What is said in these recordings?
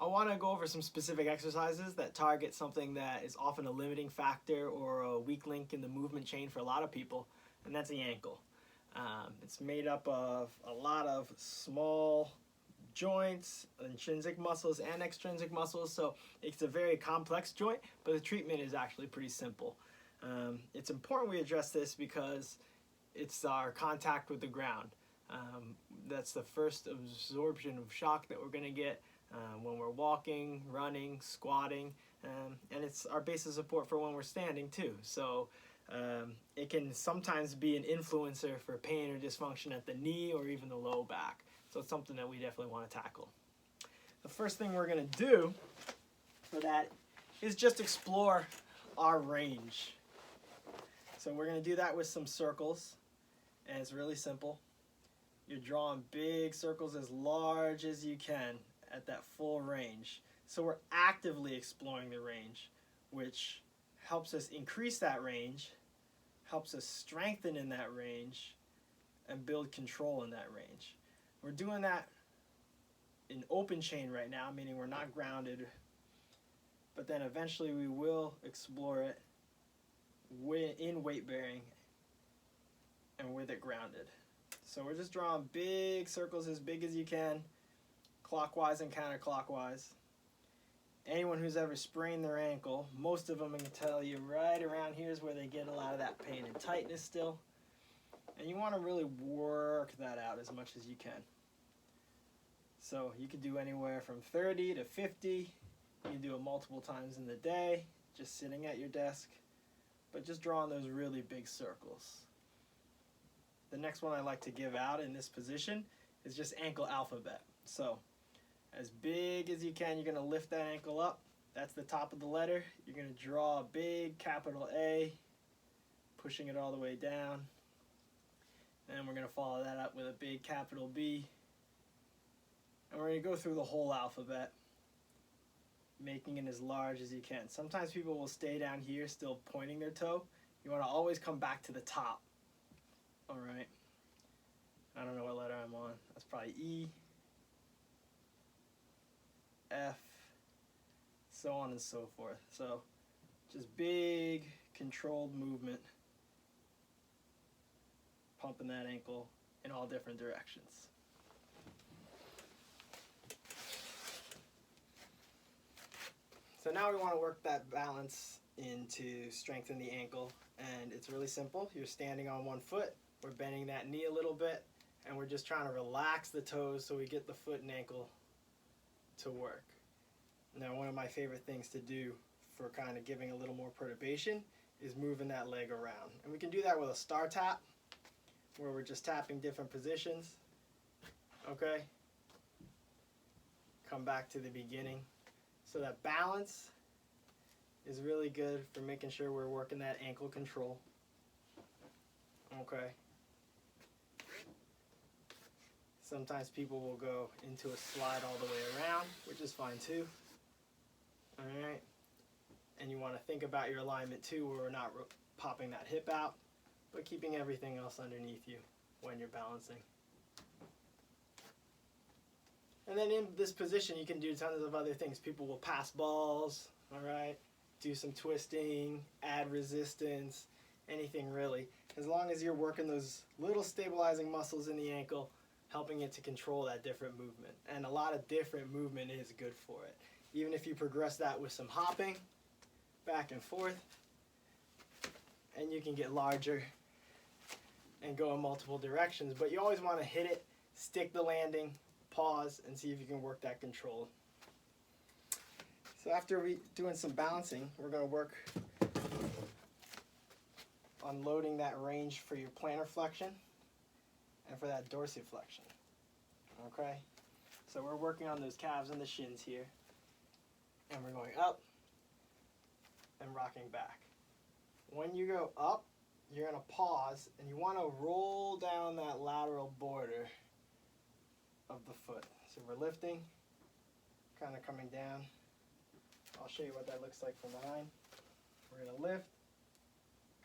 want to go over some specific exercises that target something that is often a limiting factor or a weak link in the movement chain for a lot of people, and that's the ankle. It's made up of a lot of small joints, intrinsic muscles and extrinsic muscles, so it's a very complex joint, but the treatment is actually pretty simple. It's important we address this because it's our contact with the ground. That's the first absorption of shock that we're going to get when we're walking, running, squatting, and it's our base of support for when we're standing too. So it can sometimes be an influencer for pain or dysfunction at the knee or even the low back. So it's something that we definitely want to tackle. The first thing we're going to do for that is just explore our range. So we're going to do that with some circles, and it's really simple. You're drawing big circles as large as you can at that full range. So we're actively exploring the range, which helps us increase that range, helps us strengthen in that range, and build control in that range. We're doing that in open chain right now, meaning we're not grounded, but then eventually we will explore it in weight bearing and with it grounded. So we're just drawing big circles as big as you can, clockwise and counterclockwise. Anyone who's ever sprained their ankle, most of them can tell you right around here is where they get a lot of that pain and tightness still. And you want to really work that out as much as you can. So you could do anywhere from 30 to 50. You can do it multiple times in the day, just sitting at your desk, but just drawing those really big circles. The next one I like to give out in this position is just ankle alphabet. So as big as you can, you're going to lift that ankle up. That's the top of the letter. You're going to draw a big capital A, pushing it all the way down. And we're going to follow that up with a big capital B. And we're going to go through the whole alphabet, making it as large as you can. Sometimes people will stay down here still pointing their toe. You want to always come back to the top. All right. I don't know what letter I'm on. That's probably E, F, so on and so forth. So just big controlled movement, pumping that ankle in all different directions. So now we want to work that balance into strengthen the ankle, and it's really simple. You're standing on one foot, we're bending that knee a little bit, and we're just trying to relax the toes so we get the foot and ankle to work. Now, one of my favorite things to do for kind of giving a little more perturbation is moving that leg around. And we can do that with a star tap, where we're just tapping different positions. Okay? Come back to the beginning. So that balance is really good for making sure we're working that ankle control. Okay? Sometimes people will go into a slide all the way around, which is fine too. Alright? And you want to think about your alignment too, where we're not popping that hip out, but keeping everything else underneath you when you're balancing. And then in this position, you can do tons of other things. People will pass balls, alright? Do some twisting, add resistance, anything really. As long as you're working those little stabilizing muscles in the ankle, helping it to control that different movement. And a lot of different movement is good for it. Even if you progress that with some hopping, back and forth, and you can get larger and go in multiple directions. But you always want to hit it, stick the landing, pause, and see if you can work that control. So after doing some balancing, we're going to work on loading that range for your plantar flexion and for that dorsiflexion. Okay? So we're working on those calves and the shins here. And we're going up and rocking back. When you go up, you're going to pause and you want to roll down that lateral border of the foot. So we're lifting, kind of coming down. I'll show you what that looks like from behind. We're going to lift,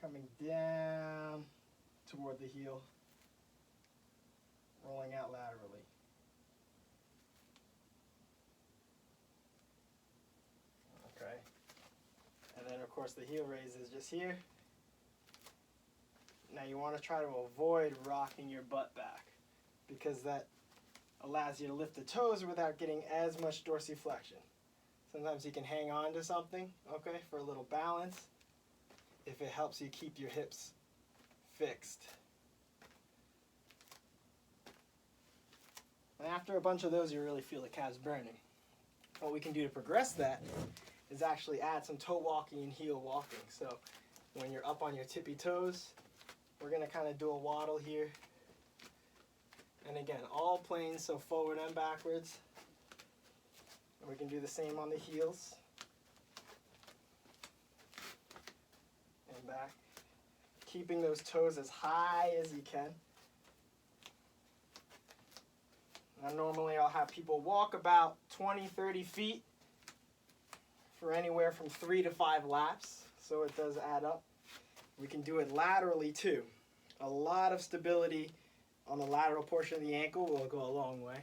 coming down toward the heel, rolling out laterally. course, the heel raise is just here. Now you want to try to avoid rocking your butt back because that allows you to lift the toes without getting as much dorsiflexion. Sometimes you can hang on to something, okay, for a little balance if it helps you keep your hips fixed. And after a bunch of those, you really feel the calves burning. What we can do to progress that is actually add some toe walking and heel walking. So when you're up on your tippy toes, we're going to kind of do a waddle here. And again, all planes, so forward and backwards. And we can do the same on the heels. And back. Keeping those toes as high as you can. Now normally I'll have people walk about 20, 30 feet for anywhere from 3 to 5 laps. So it does add up. We can do it laterally too. A lot of stability on the lateral portion of the ankle will go a long way.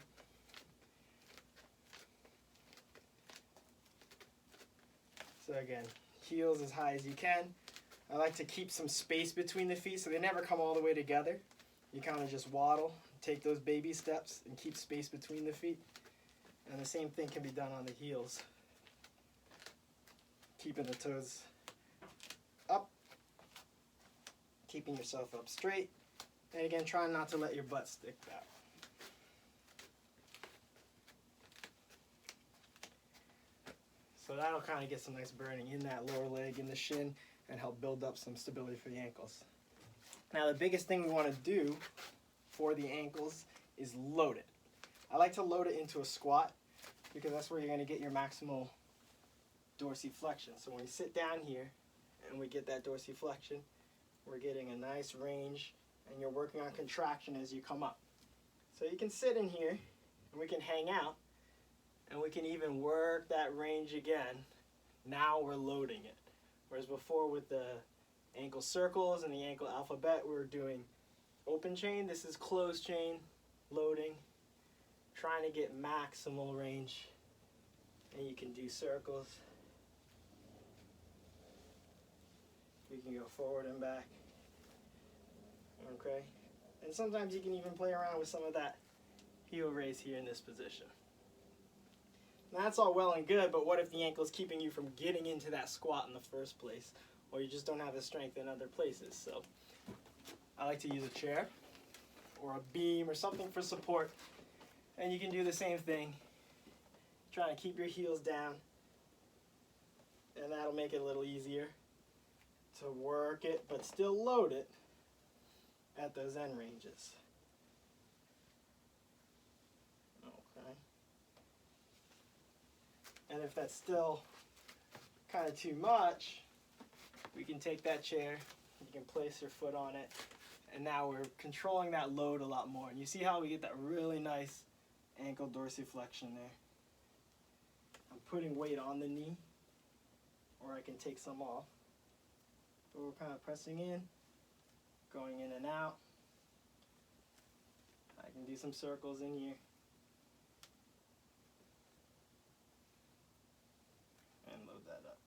So again, heels as high as you can. I like to keep some space between the feet so they never come all the way together. You kind of just waddle, take those baby steps, and keep space between the feet. And the same thing can be done on the heels. Keeping the toes up, keeping yourself up straight, and again, trying not to let your butt stick back. So that'll kind of get some nice burning in that lower leg, in the shin, and help build up some stability for the ankles. Now the biggest thing we want to do for the ankles is load it. I like to load it into a squat because that's where you're going to get your maximal dorsiflexion. So when we sit down here and we get that dorsiflexion, we're getting a nice range and you're working on contraction as you come up. So you can sit in here and we can hang out and we can even work that range again. Now we're loading it. Whereas before with the ankle circles and the ankle alphabet, we were doing open chain. This is closed chain, loading, trying to get maximal range. And you can do circles. We can go forward and back. Okay? And sometimes you can even play around with some of that heel raise here in this position. Now that's all well and good, but what if the ankle is keeping you from getting into that squat in the first place? Or you just don't have the strength in other places? So I like to use a chair or a beam or something for support. And you can do the same thing. Trying to keep your heels down. And that'll make it a little easier to work it, but still load it at those end ranges. Okay. And if that's still kind of too much, we can take that chair, you can place your foot on it, and now we're controlling that load a lot more. And you see how we get that really nice ankle dorsiflexion there. I'm putting weight on the knee, or I can take some off. But we're kind of pressing in, going in and out. I can do some circles in here.